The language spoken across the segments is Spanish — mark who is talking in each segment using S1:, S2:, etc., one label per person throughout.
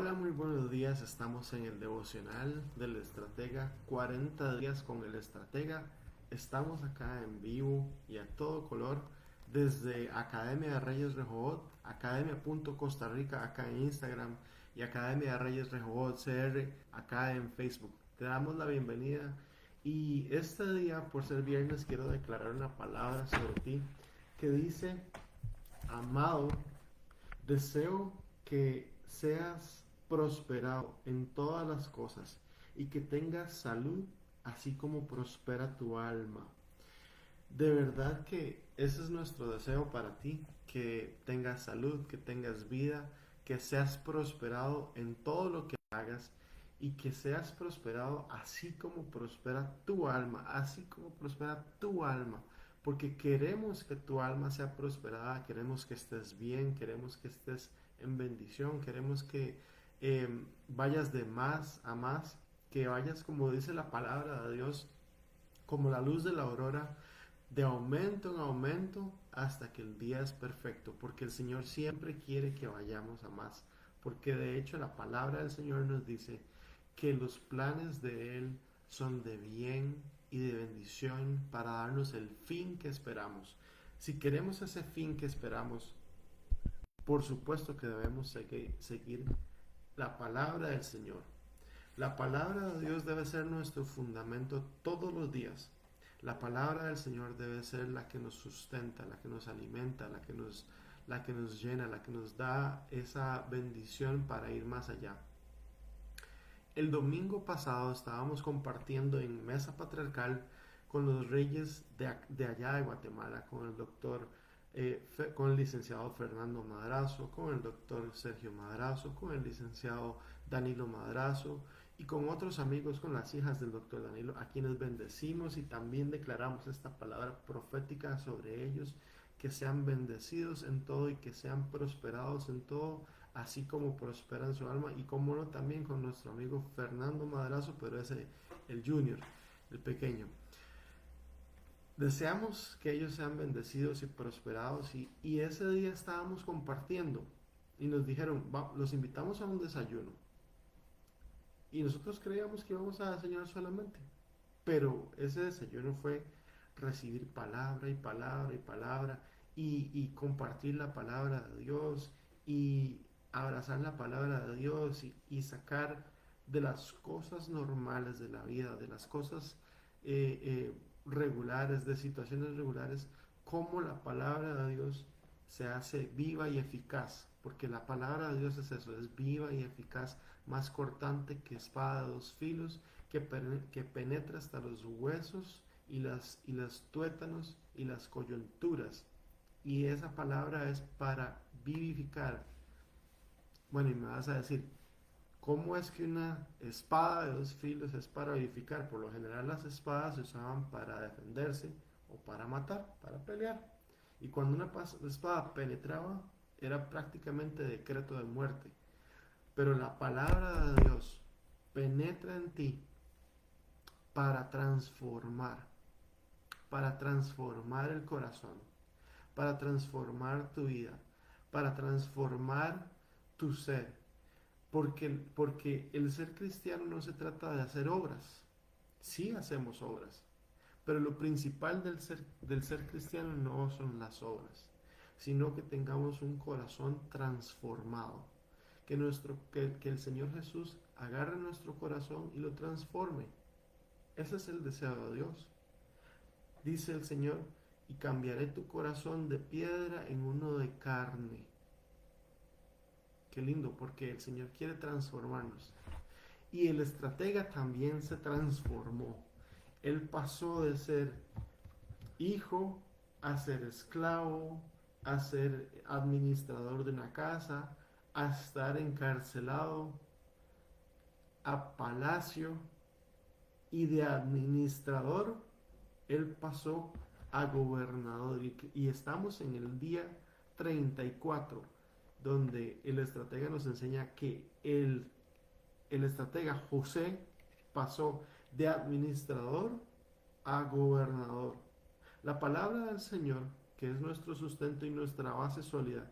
S1: Hola, muy buenos días. Estamos en el devocional del estratega, 40 días con el estratega. Estamos acá en vivo y a todo color desde Academia de Reyes Rehoboth, Academia.Costa Rica acá en Instagram y Academia de Reyes Rehoboth CR acá en Facebook. Te damos la bienvenida y este día, por ser viernes, quiero declarar una palabra sobre ti que dice: amado, deseo que seas prosperado en todas las cosas y que tengas salud, así como prospera tu alma. De verdad que ese es nuestro deseo para ti, que tengas salud, que tengas vida, que seas prosperado en todo lo que hagas y que seas prosperado así como prospera tu alma, así como prospera tu alma, porque queremos que tu alma sea prosperada, queremos que estés bien, queremos que estés en bendición, queremos que vayas de más a más, que vayas, como dice la palabra de Dios, como la luz de la aurora, de aumento en aumento hasta que el día es perfecto, porque el Señor siempre quiere que vayamos a más, porque de hecho la palabra del Señor nos dice que los planes de Él son de bien y de bendición para darnos el fin que esperamos. Si queremos ese fin que esperamos, por supuesto que debemos seguir la palabra del Señor. La palabra de Dios debe ser nuestro fundamento todos los días. La palabra del Señor debe ser la que nos sustenta, la que nos alimenta, la que nos llena, la que nos da esa bendición para ir más allá. El domingo pasado estábamos compartiendo en Mesa Patriarcal con los reyes de allá de Guatemala, con el doctor, con el licenciado Fernando Madrazo, con el doctor Sergio Madrazo, con el licenciado Danilo Madrazo y con otros amigos, con las hijas del doctor Danilo, a quienes bendecimos y también declaramos esta palabra profética sobre ellos, que sean bendecidos en todo y que sean prosperados en todo, así como prospera en su alma, y como no, también con nuestro amigo Fernando Madrazo, pero ese, el junior, el pequeño. Deseamos que ellos sean bendecidos y prosperados, y ese día estábamos compartiendo y nos dijeron: los invitamos a un desayuno, y nosotros creíamos que íbamos a desayunar solamente, pero ese desayuno fue recibir palabra y palabra y palabra, y compartir la palabra de Dios, y abrazar la palabra de Dios, y sacar de las cosas normales de la vida, de las cosas regulares, de situaciones regulares, cómo la palabra de Dios se hace viva y eficaz, porque la palabra de Dios es eso, es viva y eficaz, más cortante que espada de dos filos, que penetra hasta los huesos y las tuétanos y las coyunturas. Y esa palabra es para vivificar. Bueno, y me vas a decir, ¿cómo es que una espada de dos filos es para vivificar? Por lo general las espadas se usaban para defenderse o para matar, para pelear. Y cuando una espada penetraba, era prácticamente decreto de muerte. Pero la palabra de Dios penetra en ti para transformar el corazón, para transformar tu vida, para transformar tu ser. Porque el ser cristiano no se trata de hacer obras. Sí hacemos obras, pero lo principal del ser cristiano no son las obras, sino que tengamos un corazón transformado. Que el Señor Jesús agarre nuestro corazón y lo transforme. Ese es el deseo de Dios. Dice el Señor: y cambiaré tu corazón de piedra en uno de carne. Qué lindo, porque el Señor quiere transformarnos. Y el estratega también se transformó. Él pasó de ser hijo a ser esclavo, a ser administrador de una casa, a estar encarcelado, a palacio, y de administrador él pasó a gobernador, y estamos en el día 34, donde el estratega nos enseña que el estratega José pasó de administrador a gobernador. La palabra del Señor, que es nuestro sustento y nuestra base sólida,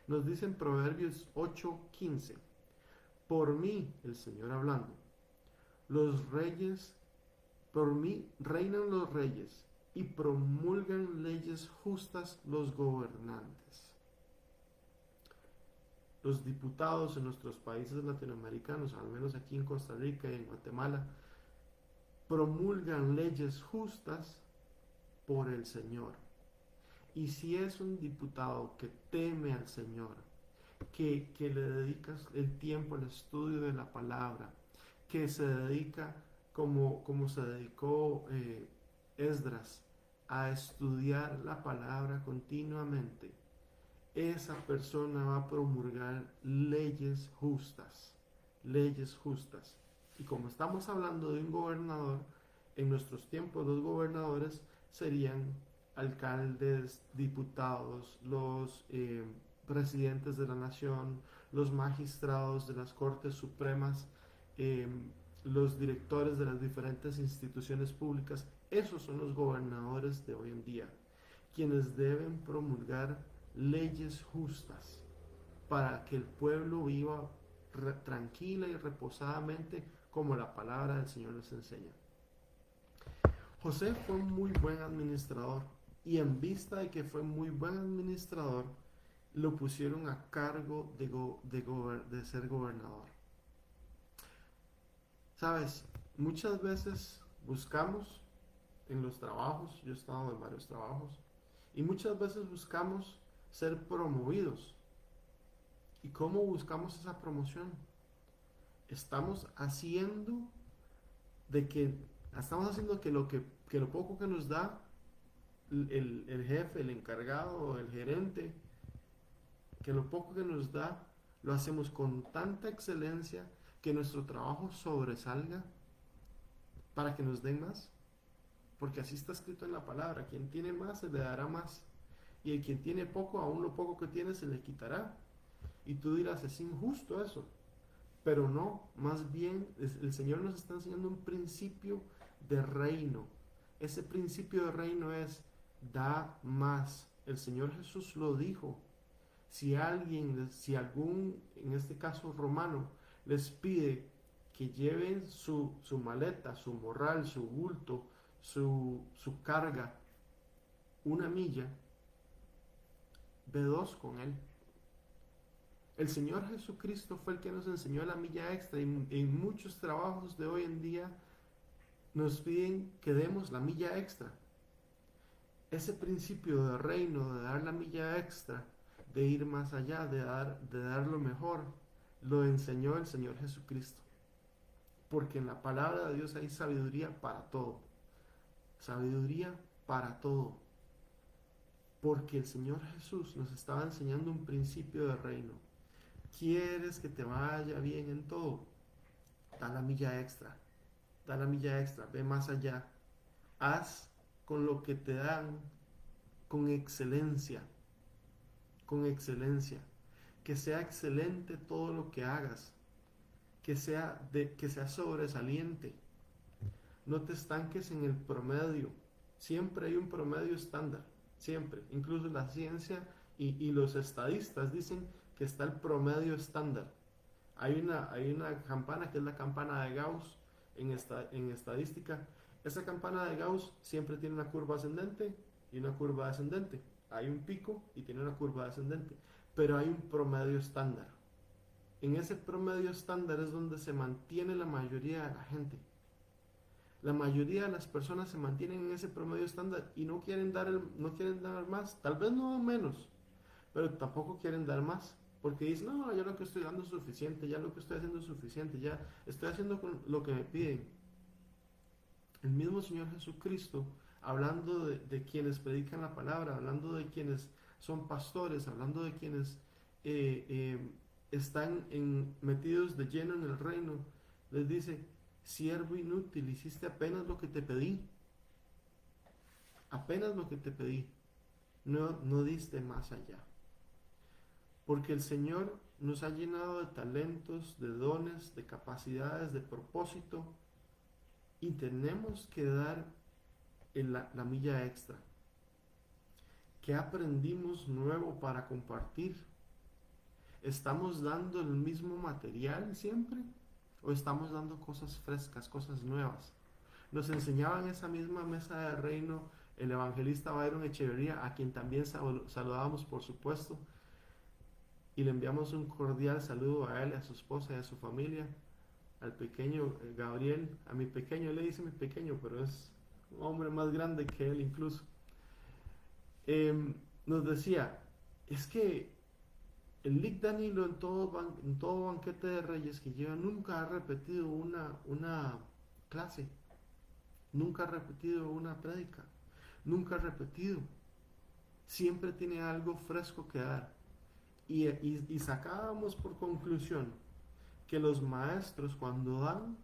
S1: nos dice en Proverbios 8:15: por mí, el Señor hablando, los reyes, por mí reinan los reyes y promulgan leyes justas los gobernantes. Los diputados en nuestros países latinoamericanos, al menos aquí en Costa Rica y en Guatemala, promulgan leyes justas por el Señor. Y si es un diputado que teme al Señor, que le dedicas el tiempo al estudio de la palabra, que se dedica como se dedicó Esdras a estudiar la palabra continuamente, esa persona va a promulgar leyes justas, leyes justas. Y como estamos hablando de un gobernador, en nuestros tiempos los gobernadores serían alcaldes, diputados, los presidentes de la nación, los magistrados de las Cortes Supremas, eh, los directores de las diferentes instituciones públicas. Esos son los gobernadores de hoy en día, quienes deben promulgar leyes justas para que el pueblo viva tranquila y reposadamente como la palabra del Señor les enseña. José fue un muy buen administrador y en vista de que fue muy buen administrador, lo pusieron a cargo de ser gobernador. Sabes, muchas veces buscamos en los trabajos, yo he estado en varios trabajos, y muchas veces buscamos ser promovidos. ¿Y cómo buscamos esa promoción? Estamos haciendo que lo poco que nos da el jefe, el encargado, el gerente, que lo poco que nos da, lo hacemos con tanta excelencia que nuestro trabajo sobresalga para que nos den más. Porque así está escrito en la palabra: quien tiene más se le dará más, y el quien tiene poco, aún lo poco que tiene se le quitará. Y tú dirás, es injusto eso. Pero no, más bien el Señor nos está enseñando un principio de reino. Ese principio de reino es: da más. El Señor Jesús lo dijo. Si algún, en este caso romano, les pide que lleven su maleta, su morral, su bulto, su carga, una milla, ve dos con él. El Señor Jesucristo fue el que nos enseñó la milla extra, y en muchos trabajos de hoy en día nos piden que demos la milla extra. Ese principio de reino, de dar la milla extra, de ir más allá, de dar lo mejor, lo enseñó el Señor Jesucristo. Porque en la palabra de Dios hay sabiduría para todo. Sabiduría para todo. Porque el Señor Jesús nos estaba enseñando un principio de reino. ¿Quieres que te vaya bien en todo? Da la milla extra. Da la milla extra. Ve más allá. Haz con lo que te dan con excelencia. Con excelencia. Que sea excelente todo lo que hagas. Que sea sobresaliente. No te estanques en el promedio. Siempre hay un promedio estándar. Siempre. Incluso la ciencia y los estadistas dicen que está el promedio estándar. Hay una campana que es la campana de Gauss en estadística. Esa campana de Gauss siempre tiene una curva ascendente y una curva descendente. Hay un pico y tiene una curva descendente. Pero hay un promedio estándar. En ese promedio estándar es donde se mantiene la mayoría de la gente. La mayoría de las personas se mantienen en ese promedio estándar y no quieren dar más. Tal vez no menos, pero tampoco quieren dar más. Porque dicen, no, ya lo que estoy dando es suficiente, ya lo que estoy haciendo es suficiente, ya estoy haciendo lo que me piden. El mismo Señor Jesucristo, hablando de quienes predican la palabra, hablando de quienes son pastores, hablando de quienes están metidos de lleno en el reino, les dice: siervo inútil, hiciste apenas lo que te pedí. Apenas lo que te pedí. No diste más allá. Porque el Señor nos ha llenado de talentos, de dones, de capacidades, de propósito, y tenemos que dar la milla extra. ¿Qué aprendimos nuevo para compartir? ¿Estamos dando el mismo material siempre? ¿O estamos dando cosas frescas, cosas nuevas? Nos enseñaba en esa misma mesa de reino el evangelista Byron Echeverría, a quien también saludamos, por supuesto, y le enviamos un cordial saludo a él, a su esposa y a su familia, al pequeño Gabriel. A mi pequeño, le dice mi pequeño, pero es un hombre más grande que él incluso. Nos decía, es que el Lic Danilo en todo banquete de reyes que lleva nunca ha repetido una clase, nunca ha repetido una prédica, nunca ha repetido. Siempre tiene algo fresco que dar. Y sacábamos por conclusión que los maestros cuando dan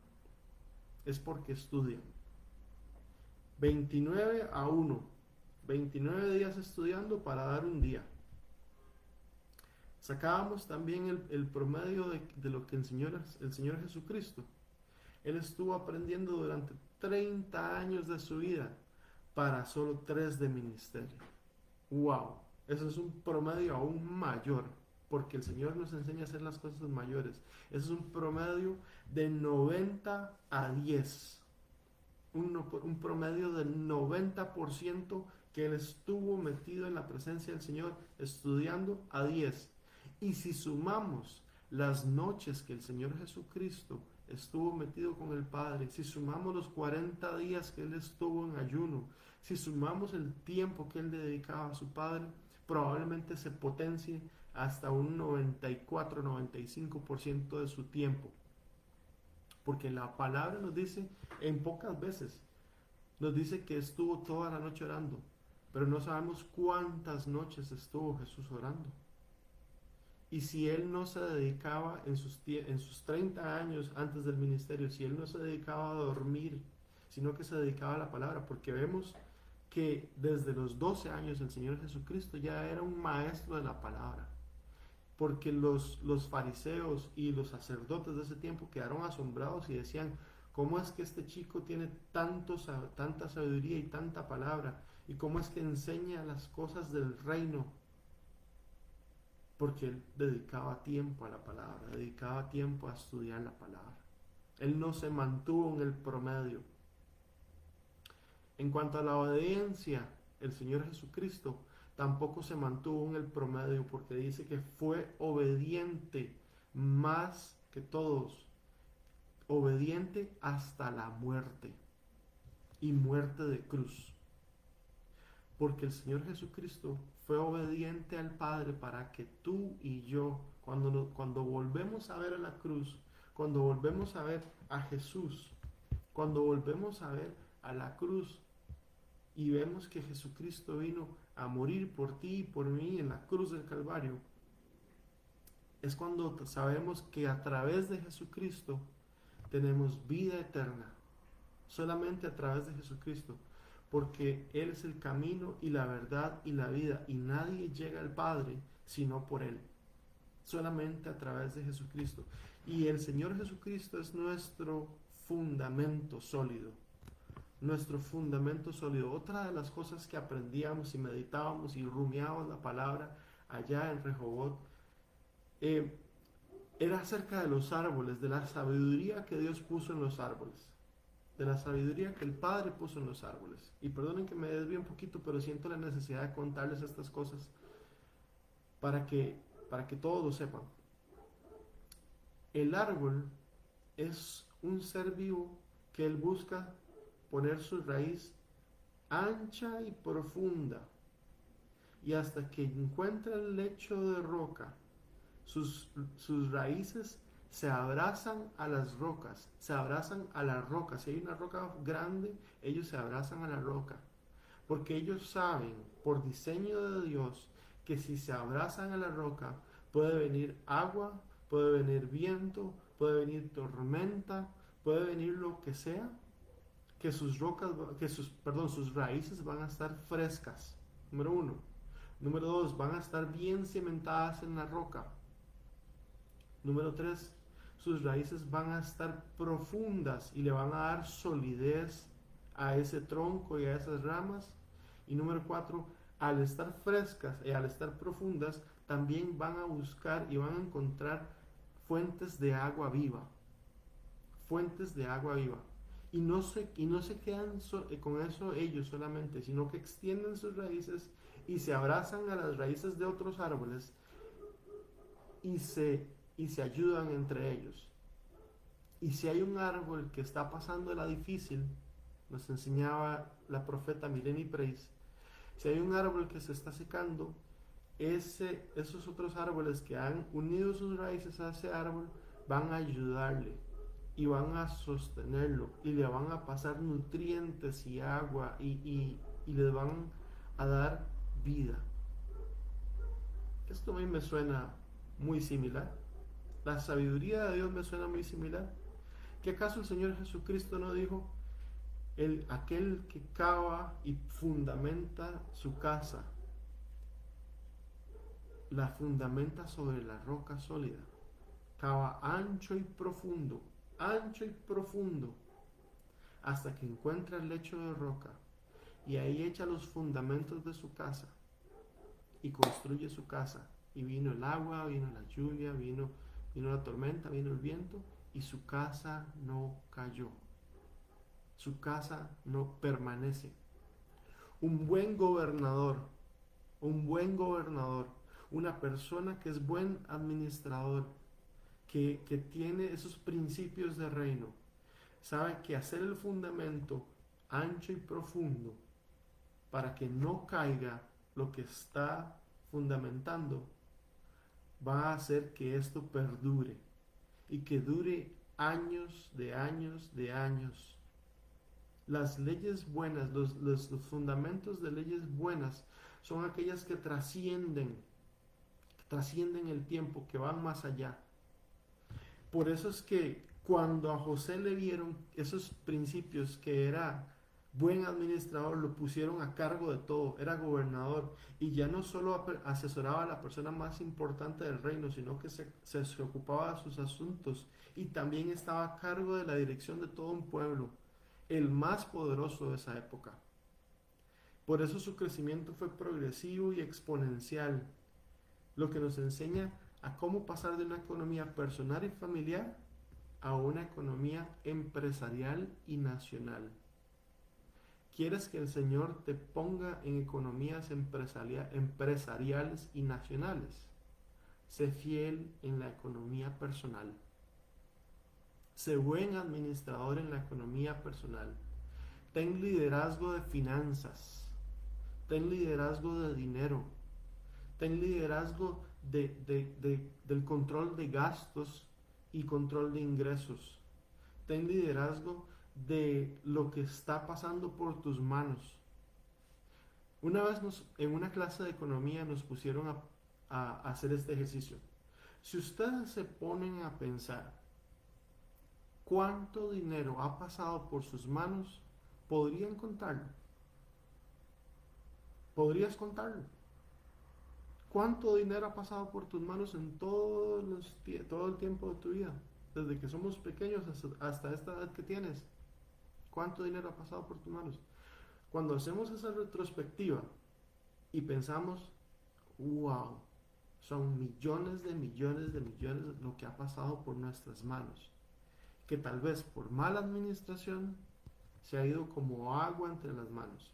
S1: es porque estudian. 29-1, 29 días estudiando para dar un día. Sacábamos también el promedio de lo que enseñó el Señor Jesucristo. Él estuvo aprendiendo durante 30 años de su vida para solo 3 de ministerio. ¡Wow! Eso es un promedio aún mayor, porque el Señor nos enseña a hacer las cosas mayores. Eso es un promedio de 90-10. Un promedio del 90% que Él estuvo metido en la presencia del Señor estudiando a 10. Y si sumamos las noches que el Señor Jesucristo estuvo metido con el Padre, si sumamos los 40 días que Él estuvo en ayuno, si sumamos el tiempo que Él dedicaba a su Padre, probablemente se potencie hasta un 94-95% de su tiempo. Porque la palabra nos dice, en pocas veces, nos dice que estuvo toda la noche orando, pero no sabemos cuántas noches estuvo Jesús orando. Y si Él no se dedicaba en sus 30 años antes del ministerio, si Él no se dedicaba a dormir, sino que se dedicaba a la palabra, porque vemos que desde los 12 años el Señor Jesucristo ya era un maestro de la palabra. Porque los fariseos y los sacerdotes de ese tiempo quedaron asombrados y decían, ¿cómo es que este chico tiene tanta sabiduría y tanta palabra? ¿Y cómo es que enseña las cosas del reino? Porque él dedicaba tiempo a la palabra, dedicaba tiempo a estudiar la palabra. Él no se mantuvo en el promedio. En cuanto a la obediencia, el Señor Jesucristo tampoco se mantuvo en el promedio, porque dice que fue obediente más que todos, obediente hasta la muerte, y muerte de cruz. Porque el Señor Jesucristo fue obediente al Padre para que tú y yo, cuando volvemos a ver a la cruz, cuando volvemos a ver a Jesús, cuando volvemos a ver a la cruz y vemos que Jesucristo vino a morir por ti y por mí en la cruz del Calvario, es cuando sabemos que a través de Jesucristo tenemos vida eterna, solamente a través de Jesucristo, porque Él es el camino y la verdad y la vida, y nadie llega al Padre sino por Él, solamente a través de Jesucristo. Y el Señor Jesucristo es nuestro fundamento sólido, nuestro fundamento sólido. Otra de las cosas que aprendíamos y meditábamos y rumiábamos la palabra allá en Rehoboth, era acerca de los árboles, de la sabiduría que Dios puso en los árboles, de la sabiduría que el Padre puso en los árboles. Y perdonen que me desvíe un poquito, pero siento la necesidad de contarles estas cosas para que todos lo sepan. El árbol es un ser vivo que Él busca poner su raíz ancha y profunda, y hasta que encuentra el lecho de roca, sus raíces se abrazan a las rocas, se abrazan a la roca. Si hay una roca grande, ellos se abrazan a la roca, porque ellos saben, por diseño de Dios, que si se abrazan a la roca, puede venir agua, puede venir viento, puede venir tormenta, puede venir lo que sea, que sus raíces van a estar frescas, número 1. Número 2, van a estar bien cimentadas en la roca. Número 3, sus raíces van a estar profundas y le van a dar solidez a ese tronco y a esas ramas. Y número 4, al estar frescas y al estar profundas, también van a buscar y van a encontrar fuentes de agua viva, fuentes de agua viva. Y no se quedan con eso ellos solamente, sino que extienden sus raíces y se abrazan a las raíces de otros árboles y se ayudan entre ellos. Y si hay un árbol que está pasando la difícil, nos enseñaba la profeta Mileni Preis, si hay un árbol que se está secando, esos otros árboles que han unido sus raíces a ese árbol van a ayudarle y van a sostenerlo y le van a pasar nutrientes y agua y les van a dar vida. Esto a mí me suena muy similar. La sabiduría de Dios me suena muy similar. ¿Qué acaso el Señor Jesucristo no dijo: aquel que cava y fundamenta su casa, la fundamenta sobre la roca sólida? Cava ancho y profundo, hasta que encuentra el lecho de roca, y ahí echa los fundamentos de su casa y construye su casa. Y vino el agua, vino la lluvia, vino la tormenta, vino el viento, y su casa no cayó. Su casa no permanece. Un buen gobernador, una persona que es buen administrador, que tiene esos principios de reino, sabe que hacer el fundamento ancho y profundo para que no caiga lo que está fundamentando, va a hacer que esto perdure y que dure años de años de años. Las leyes buenas, los fundamentos de leyes buenas son aquellas que trascienden el tiempo, que van más allá. Por eso es que cuando a José le vieron esos principios, que era buen administrador, lo pusieron a cargo de todo, era gobernador, y ya no solo asesoraba a la persona más importante del reino, sino que se ocupaba de sus asuntos y también estaba a cargo de la dirección de todo un pueblo, el más poderoso de esa época. Por eso su crecimiento fue progresivo y exponencial, lo que nos enseña a cómo pasar de una economía personal y familiar a una economía empresarial y nacional. ¿Quieres que el Señor te ponga en economías empresariales y nacionales? Sé fiel en la economía personal. Sé buen administrador en la economía personal. Ten liderazgo de finanzas. Ten liderazgo de dinero. Ten liderazgo del control de gastos y control de ingresos. Ten liderazgo de lo que está pasando por tus manos. Una vez en una clase de economía nos pusieron a hacer este ejercicio. Si ustedes se ponen a pensar cuánto dinero ha pasado por sus manos, ¿podrían contarlo? ¿Podrías contarlo? ¿Cuánto dinero ha pasado por tus manos en todo el tiempo de tu vida? Desde que somos pequeños hasta esta edad que tienes. ¿Cuánto dinero ha pasado por tus manos? Cuando hacemos esa retrospectiva y pensamos, wow, son millones de millones de millones lo que ha pasado por nuestras manos, que tal vez por mala administración se ha ido como agua entre las manos.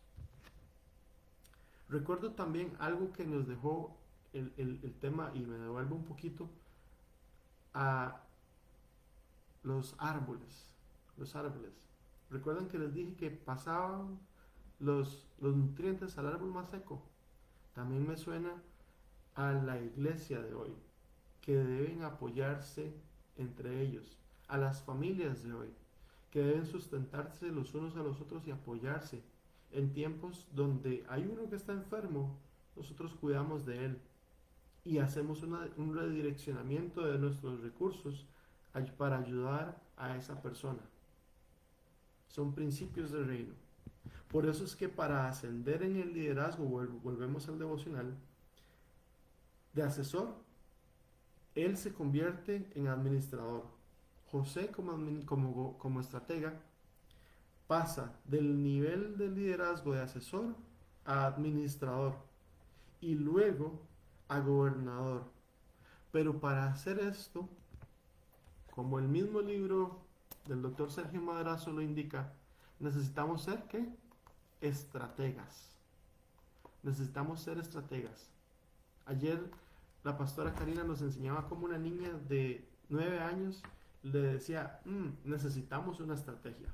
S1: Recuerdo también algo que nos dejó el tema, y me devuelvo un poquito a los árboles. Recuerdan que les dije que pasaban los nutrientes al árbol más seco. También me suena a la iglesia de hoy, que deben apoyarse entre ellos, a las familias de hoy, que deben sustentarse los unos a los otros y apoyarse. En tiempos donde hay uno que está enfermo, nosotros cuidamos de él y hacemos un redireccionamiento de nuestros recursos para ayudar a esa persona. Son principios del reino. Por eso es que para ascender en el liderazgo, volvemos al devocional, de asesor, él se convierte en administrador. José como estratega pasa del nivel de liderazgo de asesor a administrador, y luego a gobernador. Pero para hacer esto, como el mismo libro del doctor Sergio Madrazo lo indica, necesitamos ser ¿qué? Estrategas. Necesitamos ser estrategas. Ayer la pastora Karina nos enseñaba cómo una niña de 9 años le decía, necesitamos una estrategia.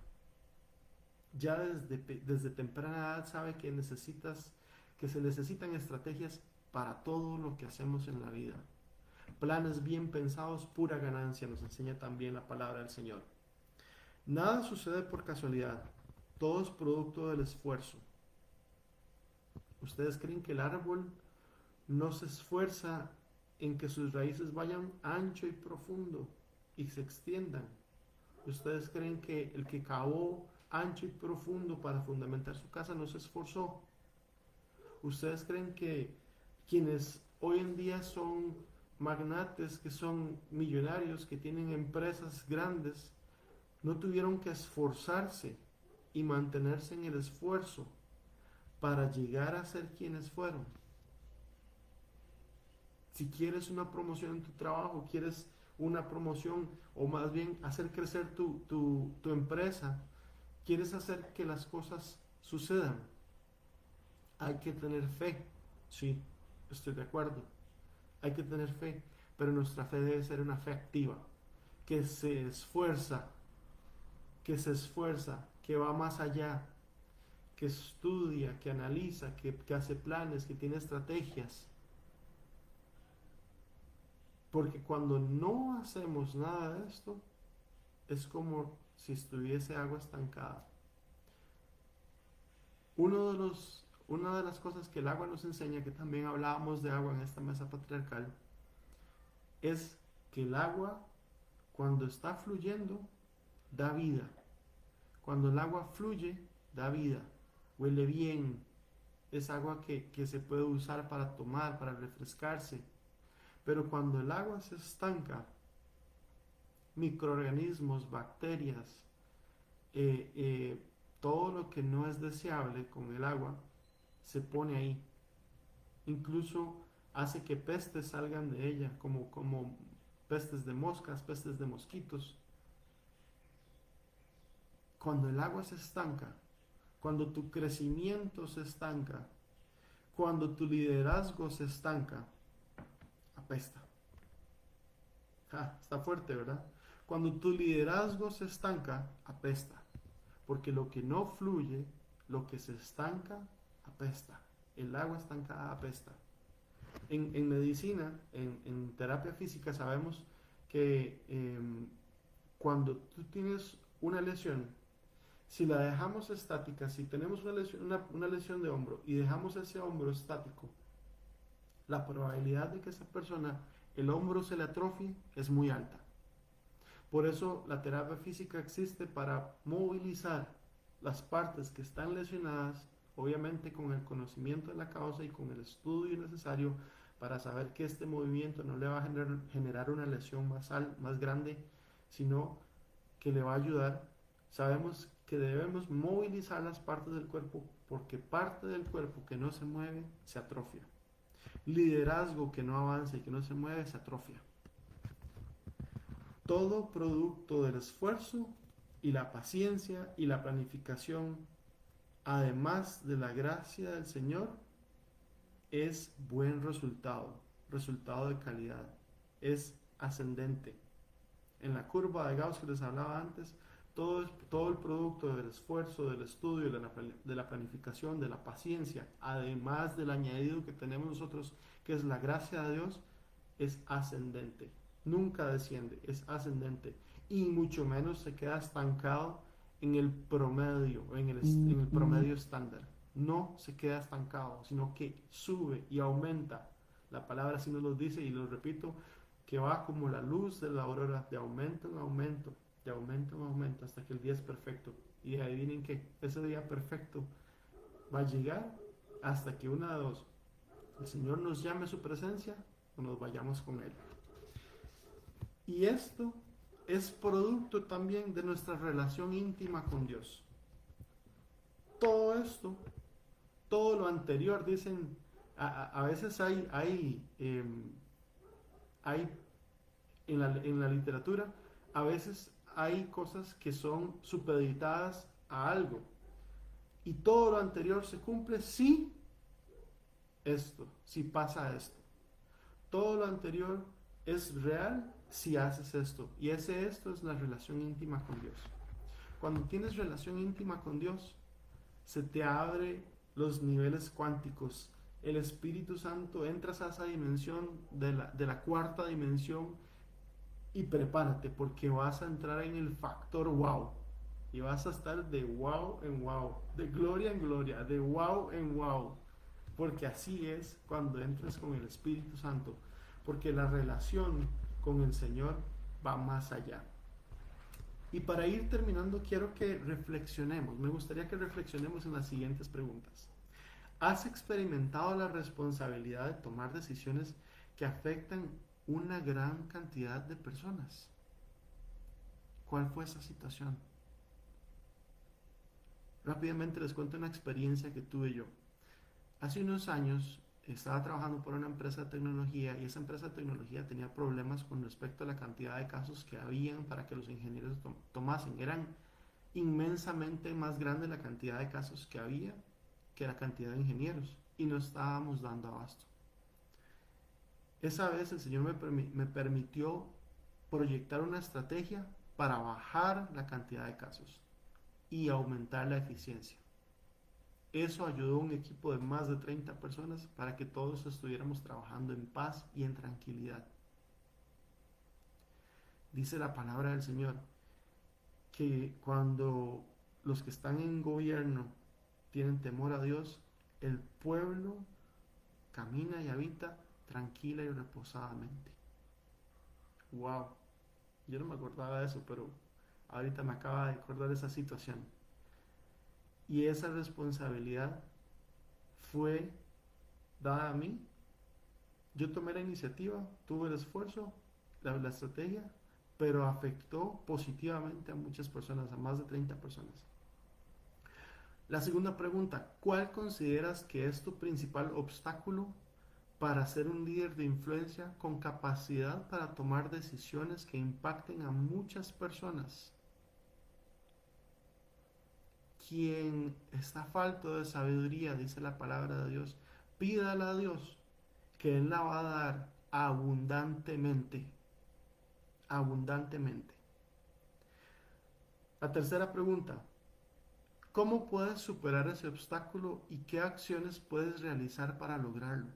S1: Ya desde temprana edad sabe que se necesitan estrategias para todo lo que hacemos en la vida. Planes bien pensados, pura ganancia, nos enseña también la palabra del Señor. Nada sucede por casualidad, todo es producto del esfuerzo. ¿Ustedes creen que el árbol no se esfuerza en que sus raíces vayan ancho y profundo y se extiendan? ¿Ustedes creen que el que cavó ancho y profundo para fundamentar su casa no se esforzó? ¿Ustedes creen que quienes hoy en día son magnates, que son millonarios, que tienen empresas grandes, no tuvieron que esforzarse y mantenerse en el esfuerzo para llegar a ser quienes fueron? Si quieres una promoción en tu trabajo, quieres una promoción o más bien hacer crecer tu empresa, quieres hacer que las cosas sucedan, hay que tener fe. Sí, estoy de acuerdo. Hay que tener fe, pero nuestra fe debe ser una fe activa, que se esfuerza, que va más allá, que estudia, que analiza, que hace planes, que tiene estrategias. Porque cuando no hacemos nada de esto, es como si estuviese agua estancada. Una de las cosas que el agua nos enseña, que también hablábamos de agua en esta mesa patriarcal, es que el agua, cuando está fluyendo, da vida. Cuando el agua fluye, da vida. Huele bien. Es agua que se puede usar para tomar, para refrescarse. Pero cuando el agua se estanca, microorganismos, bacterias, todo lo que no es deseable con el agua, se pone ahí. Incluso hace que pestes salgan de ella, como pestes de moscas, pestes de mosquitos. Cuando el agua se estanca, cuando tu crecimiento se estanca, cuando tu liderazgo se estanca, apesta. Está fuerte, ¿verdad? Cuando tu liderazgo se estanca, apesta. Porque lo que no fluye, lo que se estanca, apesta. El agua estancada apesta. En medicina, en terapia física, sabemos que cuando tú tienes una lesión, si la dejamos estática, si tenemos una lesión de hombro y dejamos ese hombro estático, la probabilidad de que esa persona, el hombro se le atrofie, es muy alta. Por eso la terapia física existe para movilizar las partes que están lesionadas, obviamente con el conocimiento de la causa y con el estudio necesario para saber que este movimiento no le va a generar una lesión más grande, sino que le va a ayudar. Sabemos que debemos movilizar las partes del cuerpo porque parte del cuerpo que no se mueve se atrofia. Liderazgo que no avanza y que no se mueve se atrofia. Todo producto del esfuerzo y la paciencia y la planificación, además de la gracia del Señor, es buen resultado de calidad, es ascendente. En la curva de Gauss que les hablaba antes, todo el producto del esfuerzo, del estudio, de la planificación, de la paciencia, además del añadido que tenemos nosotros, que es la gracia de Dios, es ascendente. Nunca desciende, es ascendente. Y mucho menos se queda estancado en el promedio, en el promedio estándar. No se queda estancado, sino que sube y aumenta. La palabra así nos lo dice y lo repito, que va como la luz de la aurora, de aumento en aumento, de aumento en aumento, hasta que el día es perfecto. Y adivinen que ese día perfecto va a llegar hasta que una de dos, el Señor nos llame a su presencia o nos vayamos con Él. Y esto es producto también de nuestra relación íntima con Dios. Todo esto, todo lo anterior, dicen A veces hay en la literatura, a veces hay cosas que son supeditadas a algo. Y todo lo anterior se cumple si esto, si pasa esto. Todo lo anterior es real si haces esto. Y esto es la relación íntima con Dios. Cuando tienes relación íntima con Dios, se te abre los niveles cuánticos. El Espíritu Santo, entras a esa dimensión de la cuarta dimensión y prepárate porque vas a entrar en el factor wow. Y vas a estar de wow en wow, de gloria en gloria, de wow en wow. Porque así es cuando entres con el Espíritu Santo. Porque la relación con el Señor va más allá. Y para ir terminando, quiero que reflexionemos. Me gustaría que reflexionemos en las siguientes preguntas. ¿Has experimentado la responsabilidad de tomar decisiones que afectan una gran cantidad de personas? ¿Cuál fue esa situación? Rápidamente les cuento una experiencia que tuve yo. Hace unos años estaba trabajando por una empresa de tecnología y esa empresa de tecnología tenía problemas con respecto a la cantidad de casos que habían para que los ingenieros tomasen. Eran inmensamente más grande la cantidad de casos que había que la cantidad de ingenieros y no estábamos dando abasto. Esa vez el Señor me permitió proyectar una estrategia para bajar la cantidad de casos y aumentar la eficiencia. Eso ayudó a un equipo de más de 30 personas para que todos estuviéramos trabajando en paz y en tranquilidad. Dice la palabra del Señor que cuando los que están en gobierno tienen temor a Dios, el pueblo camina y habita tranquila y reposadamente. Wow, yo no me acordaba de eso, pero ahorita me acaba de acordar de esa situación. Y esa responsabilidad fue dada a mí. Yo tomé la iniciativa, tuve el esfuerzo, la estrategia, pero afectó positivamente a muchas personas, a más de 30 personas. La segunda pregunta, ¿cuál consideras que es tu principal obstáculo para ser un líder de influencia con capacidad para tomar decisiones que impacten a muchas personas? Quien está falto de sabiduría, dice la palabra de Dios, pídala a Dios, que Él la va a dar abundantemente, abundantemente. La tercera pregunta, ¿cómo puedes superar ese obstáculo y qué acciones puedes realizar para lograrlo?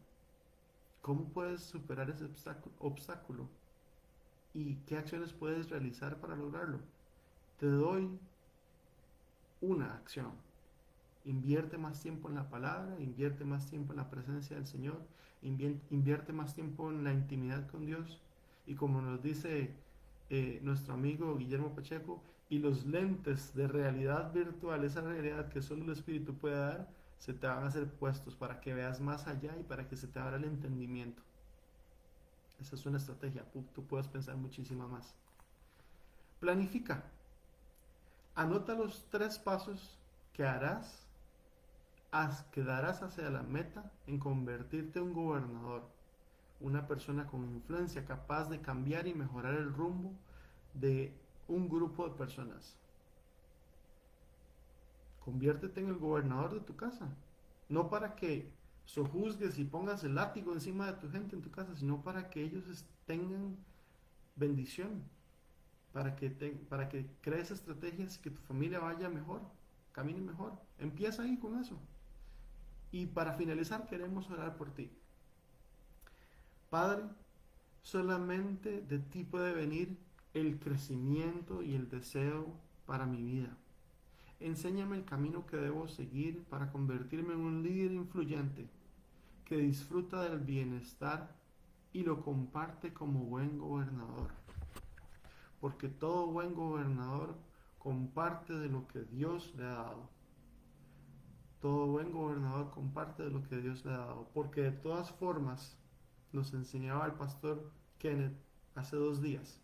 S1: ¿Cómo puedes superar ese obstáculo y qué acciones puedes realizar para lograrlo? Te doy una acción. Invierte más tiempo en la palabra, invierte más tiempo en la presencia del Señor, invierte más tiempo en la intimidad con Dios. Y como nos dice nuestro amigo Guillermo Pacheco, y los lentes de realidad virtual, esa realidad que solo el Espíritu puede dar, se te van a ser puestos para que veas más allá y para que se te abra el entendimiento. Esa es una estrategia, tú puedes pensar muchísimo más. Planifica. Anota los 3 pasos que harás, que darás hacia la meta en convertirte en un gobernador, una persona con influencia capaz de cambiar y mejorar el rumbo de un grupo de personas. Conviértete en el gobernador de tu casa, no para que sojuzgues y pongas el látigo encima de tu gente en tu casa, sino para que ellos tengan bendición, para que crees estrategias y que tu familia vaya mejor, camine mejor. Empieza ahí con eso. Y para finalizar queremos orar por ti. Padre, solamente de ti puede venir el crecimiento y el deseo para mi vida. Enséñame el camino que debo seguir para convertirme en un líder influyente que disfruta del bienestar y lo comparte como buen gobernador. Porque todo buen gobernador comparte de lo que Dios le ha dado. Todo buen gobernador comparte de lo que Dios le ha dado. Porque de todas formas, nos enseñaba el pastor Kenneth hace 2 días.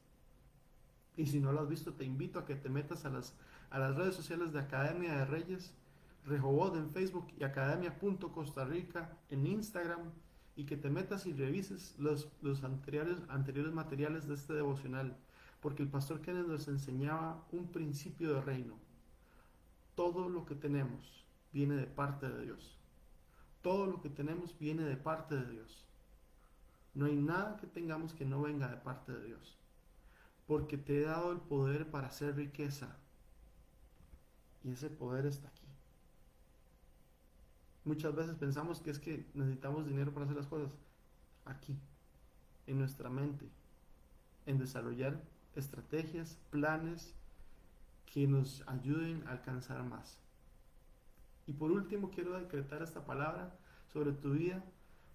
S1: Y si no lo has visto, te invito a que te metas a las redes sociales de Academia de Reyes Rehoboth en Facebook y academia.costarrica en Instagram, y que te metas y revises los anteriores materiales de este devocional, porque el pastor Kenneth nos enseñaba un principio de reino. Todo lo que tenemos viene de parte de Dios. Todo lo que tenemos viene de parte de Dios. No hay nada que tengamos que no venga de parte de Dios, porque te he dado el poder para hacer riqueza, y ese poder está aquí. Muchas veces pensamos que es que necesitamos dinero para hacer las cosas. Aquí, en nuestra mente, en desarrollar estrategias, planes que nos ayuden a alcanzar más. Y por último, quiero decretar esta palabra sobre tu vida,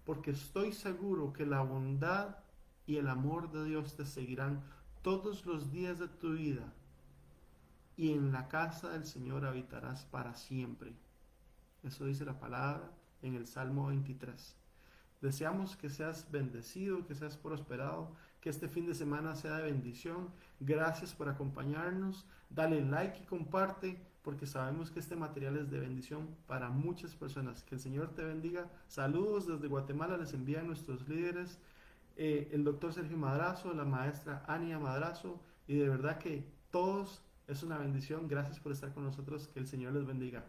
S1: porque estoy seguro que la bondad y el amor de Dios te seguirán todos los días de tu vida, y en la casa del Señor habitarás para siempre. Eso dice la palabra en el Salmo 23. Deseamos que seas bendecido, que seas prosperado, que este fin de semana sea de bendición. Gracias por acompañarnos. Dale like y comparte, porque sabemos que este material es de bendición para muchas personas. Que el Señor te bendiga. Saludos desde Guatemala, les envían nuestros líderes, el doctor Sergio Madrazo, la maestra Ania Madrazo, y de verdad que todos es una bendición. Gracias por estar con nosotros. Que el Señor les bendiga.